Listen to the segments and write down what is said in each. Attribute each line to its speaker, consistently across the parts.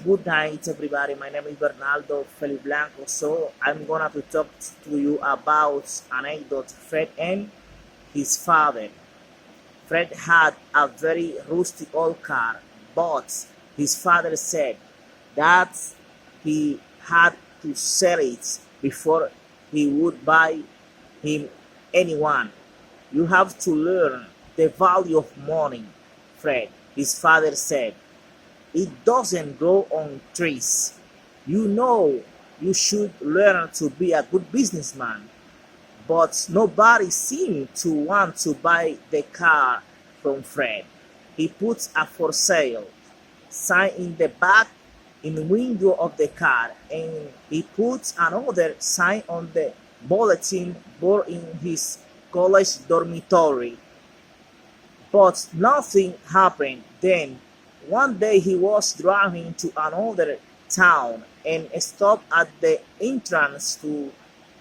Speaker 1: Good night, everybody. My name is Bernardo Felipe Blanco. So I'm gonna to talk to you about anecdote Fred and his father. Fred had a very rusty old car, but his father said that he had to sell it before he would buy him anyone. You have to learn the value of money, Fred, his father said. It doesn't grow on trees. You know you should learn to be a good businessman, but nobody seemed to want to buy the car from Fred. He put a for sale sign in the back in the window of the car, and he put another sign on the bulletin board in his college dormitory. But nothing happened. Then one day he was driving to another town and stopped at the entrance to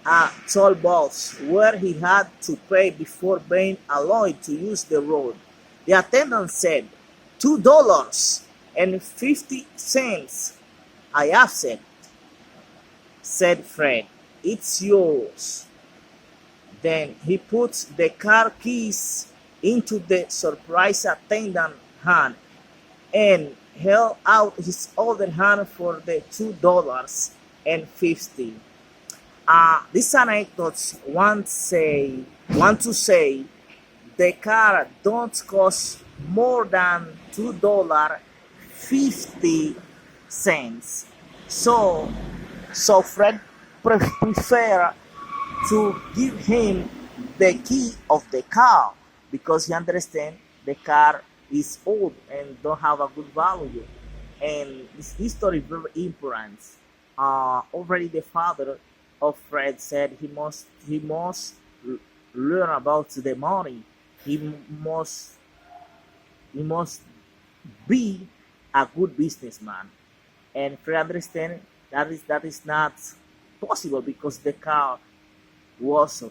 Speaker 1: a toll booth where he had to pay before being allowed to use the road. The attendant said, $2.50. I accept, said Fred. It's yours. Then he put the car keys into the surprised attendant's hand and held out his other hand for the $2.50. This anecdote want to say the car don't cost more than $2.50. So Fred prefer to give him the key of the car because he understand the car is old and don't have a good value. And this history is very important. Already the father of Fred said he must learn about the money. He must he must be a good businessman. And Fred understand that is not possible because the car was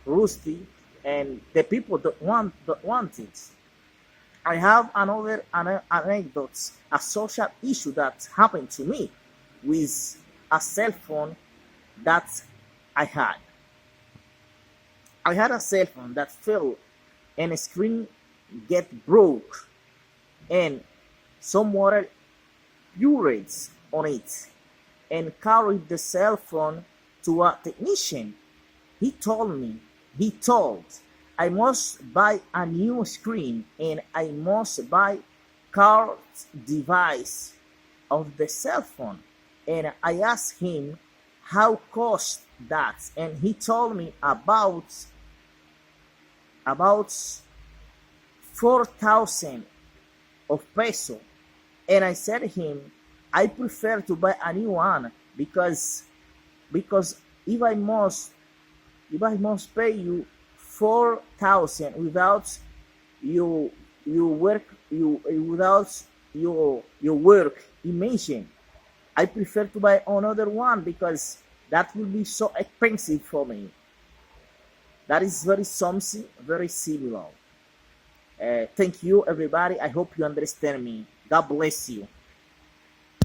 Speaker 1: rusty, and the people don't want it. I have another anecdote, a social issue that happened to me with a cell phone that I had. I had a cell phone that fell and a screen get broke and some water urines on it and carried the cell phone to a technician. He told I must buy a new screen and I must buy card device of the cell phone. And I asked him how cost that, and he told me about 4,000 of peso. And I said to him, I prefer to buy a new one because if I must pay you 4,000 without you work you without your work imagine, I prefer to buy another one because that will be so expensive for me. That is very something very similar. Thank you, everybody. I hope you understand me. God bless you.